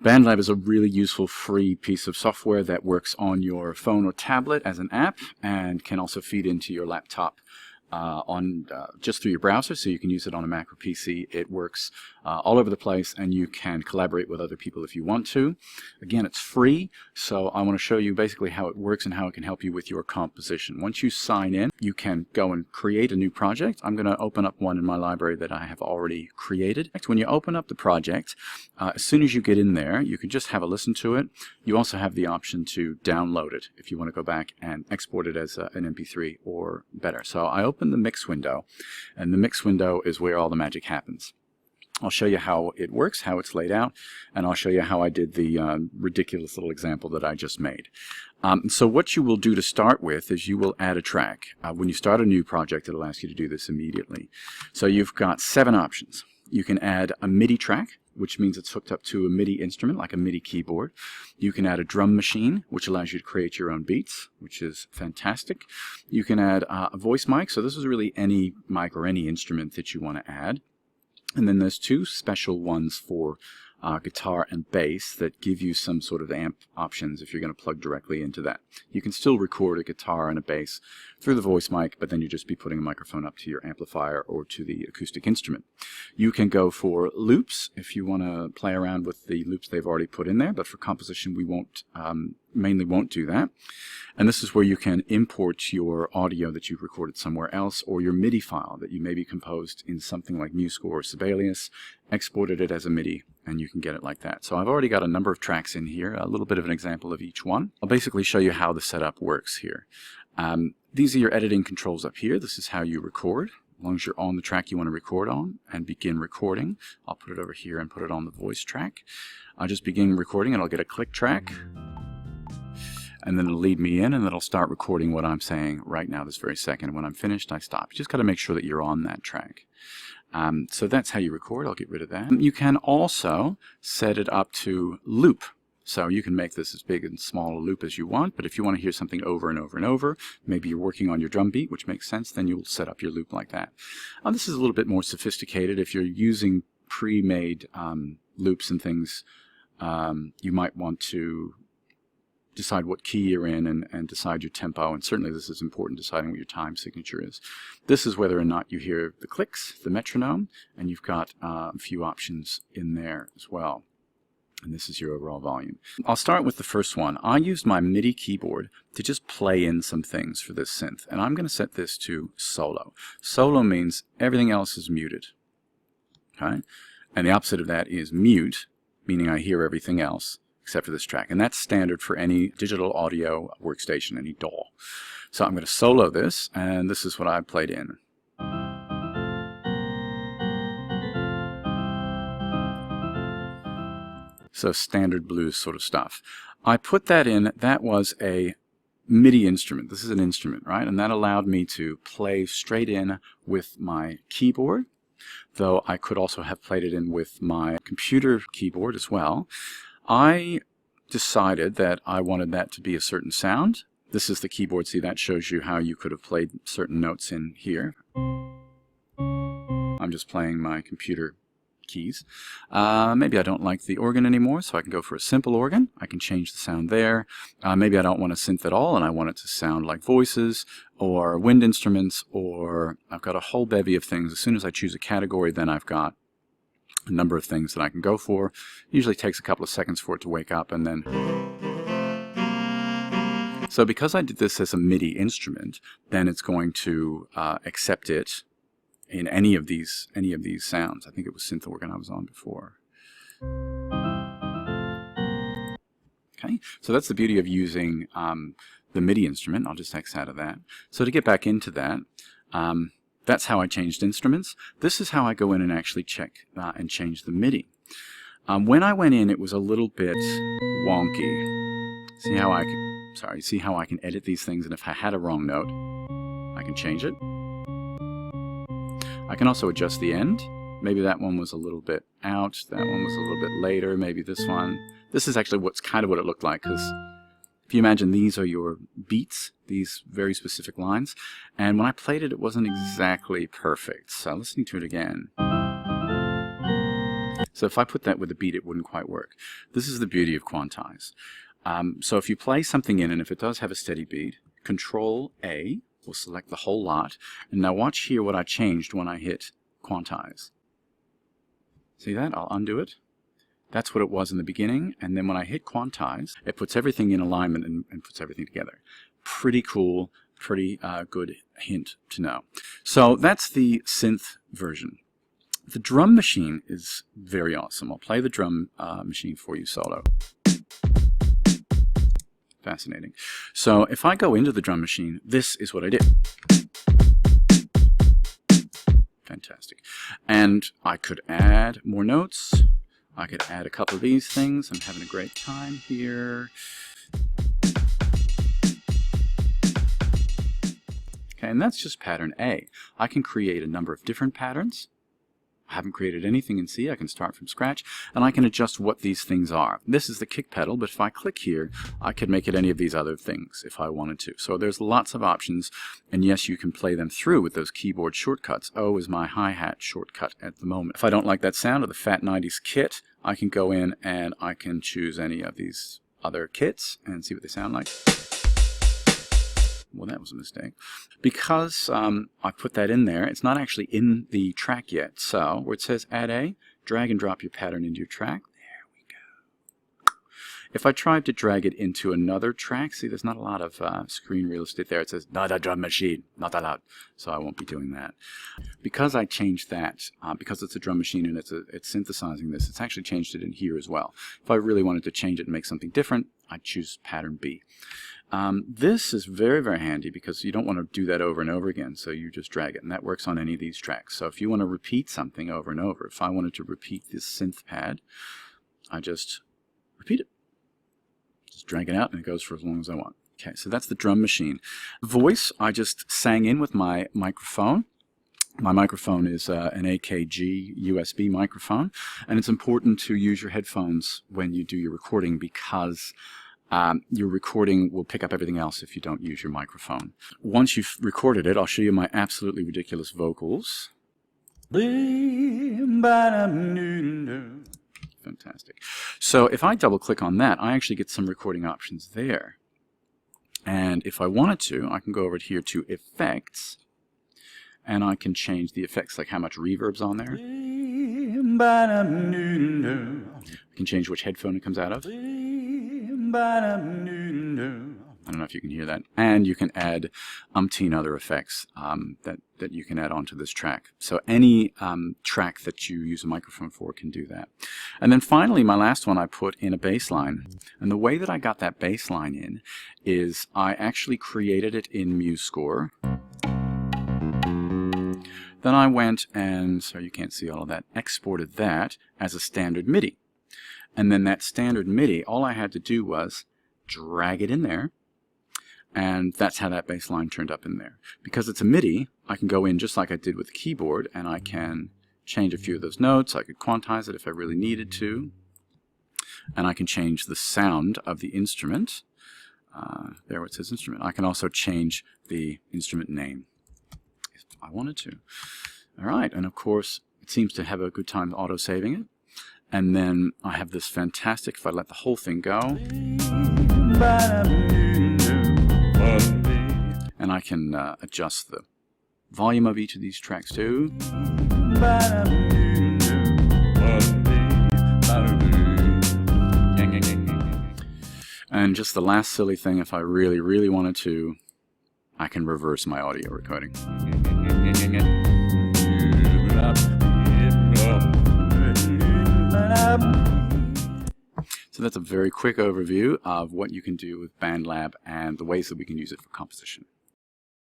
Bandlab is a really useful free piece of software that works on your phone or tablet as an app and can also feed into your laptop just through your browser, so you can use it on a Mac or PC. It works all over the place, and you can collaborate with other people if you want to. Again, it's free, so I want to show you basically how it works and how it can help you with your composition. Once you sign in, you can go and create a new project. I'm going to open up one in my library that I have already created. When you open up the project, as soon as you get in there, you can just have a listen to it. You also have the option to download it if you want to go back and export it as an MP3 or better. So I open the mix window, and the mix window is where all the magic happens. I'll show you how it works, how it's laid out, and I'll show you how I did the ridiculous little example that I just made. So what you will do to start with is you will add a track. When you start a new project, it'll ask you to do this immediately. So you've got 7 options. You can add a MIDI track, which means it's hooked up to a MIDI instrument, like a MIDI keyboard. You can add a drum machine, which allows you to create your own beats, which is fantastic. You can add a voice mic, so this is really any mic or any instrument that you want to add. And then there's 2 special ones for guitar and bass that give you some sort of amp options if you're going to plug directly into that. You can still record a guitar and a bass through the voice mic, but then you just be putting a microphone up to your amplifier or to the acoustic instrument. You can go for loops if you want to play around with the loops they've already put in there, but for composition we won't mainly won't do that. And this is where you can import your audio that you've recorded somewhere else, or your MIDI file that you maybe composed in something like Musescore or Sibelius, exported it as a MIDI, and you can get it like that. So I've already got a number of tracks in here, a little bit of an example of each one. I'll basically show you how the setup works here. These are your editing controls up here. This is how you record. As long as you're on the track you want to record on, and begin recording. I'll put it over here and put it on the voice track. I'll just begin recording and I'll get a click track. And then it'll lead me in, and it'll start recording what I'm saying right now this very second. When I'm finished, I stop. You just got to make sure that you're on that track. So that's how you record. I'll get rid of that. You can also set it up to loop. So you can make this as big and small a loop as you want, but if you want to hear something over and over and over, maybe you're working on your drum beat, which makes sense, then you'll set up your loop like that. This is a little bit more sophisticated. If you're using pre-made loops and things, you might want to decide what key you're in and decide your tempo, and certainly this is important, deciding what your time signature is. This is whether or not you hear the clicks, the metronome, and you've got a few options in there as well. And this is your overall volume. I'll start with the first one. I used my MIDI keyboard to just play in some things for this synth, and I'm going to set this to solo. Solo means everything else is muted. Okay? And the opposite of that is mute, meaning I hear everything else except for this track. And that's standard for any digital audio workstation, any DAW. So I'm going to solo this, and this is what I played in. So standard blues sort of stuff. I put that in. That was a MIDI instrument. This is an instrument, right? And that allowed me to play straight in with my keyboard, though I could also have played it in with my computer keyboard as well. I decided that I wanted that to be a certain sound. This is the keyboard. See, that shows you how you could have played certain notes in here. I'm just playing my computer keys. Maybe I don't like the organ anymore, so I can go for a simple organ. I can change the sound there. Maybe I don't want a synth at all, and I want it to sound like voices or wind instruments, or I've got a whole bevy of things. As soon as I choose a category, then I've got a number of things that I can go for. Usually takes a couple of seconds for it to wake up, and then... So because I did this as a MIDI instrument, then it's going to accept it in any of these sounds. I think it was synth organ I was on before. Okay, so that's the beauty of using the MIDI instrument. I'll just X out of that. So to get back into that, that's how I changed instruments. This is how I go in and actually check and change the MIDI. When I went in, it was a little bit wonky. See how I can edit these things, and if I had a wrong note, I can change it. I can also adjust the end. Maybe that one was a little bit out, that one was a little bit later, maybe this one. This is actually kind of what it looked like, because if you imagine these are your beats, these very specific lines, and when I played it, it wasn't exactly perfect. So listening to it again, So if I put that with a beat, it wouldn't quite work. This is the beauty of quantize. So if you play something in, and if it does have a steady beat, Control A will select the whole lot. And now watch here what I changed when I hit quantize. See that? I'll undo it. That's what it was in the beginning, and then when I hit quantize, it puts everything in alignment and puts everything together. Pretty cool, pretty good hint to know. So that's the synth version. The drum machine is very awesome. I'll play the drum machine for you solo. Fascinating. So if I go into the drum machine, this is what I did. Fantastic. And I could add more notes. I could add a couple of these things. I'm having a great time here. Okay, and that's just pattern A. I can create a number of different patterns. I haven't created anything in C. I can start from scratch, and I can adjust what these things are. This is the kick pedal, but if I click here, I could make it any of these other things if I wanted to. So there's lots of options, and yes, you can play them through with those keyboard shortcuts. O is my hi-hat shortcut at the moment. If I don't like that sound of the Fat 90s kit, I can go in and I can choose any of these other kits and see what they sound like. Well, that was a mistake. Because I put that in there, it's not actually in the track yet. So, where it says Add A, drag and drop your pattern into your track. There we go. If I tried to drag it into another track, see, there's not a lot of screen real estate there. It says, not a drum machine, not allowed. So I won't be doing that. Because I changed that, because it's a drum machine and it's synthesizing this, it's actually changed it in here as well. If I really wanted to change it and make something different, I'd choose pattern B. This is very, very handy because you don't want to do that over and over again, so you just drag it, and that works on any of these tracks. So if you want to repeat something over and over, if I wanted to repeat this synth pad, I just repeat it. Just drag it out, and it goes for as long as I want. Okay, so that's the drum machine. Voice, I just sang in with my microphone. My microphone is an AKG USB microphone, and it's important to use your headphones when you do your recording because your recording will pick up everything else if you don't use your microphone. Once you've recorded it, I'll show you my absolutely ridiculous vocals. Fantastic. So if I double click on that, I actually get some recording options there. And if I wanted to, I can go over here to Effects, and I can change the effects, like how much reverb's on there. I can change which headphone it comes out of. I don't know if you can hear that. And you can add umpteen other effects that you can add onto this track. So any track that you use a microphone for can do that. And then finally, my last one, I put in a bass line. And the way that I got that bass line in is I actually created it in Musescore. Then I went and, so you can't see all of that, exported that as a standard MIDI. And then that standard MIDI, all I had to do was drag it in there, and that's how that bass line turned up in there. Because it's a MIDI, I can go in just like I did with the keyboard, and I can change a few of those notes. I could quantize it if I really needed to. And I can change the sound of the instrument. There where it says instrument. I can also change the instrument name if I wanted to. All right, and of course, it seems to have a good time auto-saving it. And then I have this fantastic, if I let the whole thing go, and I can adjust the volume of each of these tracks too. And just the last silly thing, if I really, really wanted to, I can reverse my audio recording. So that's a very quick overview of what you can do with Bandlab and the ways that we can use it for composition.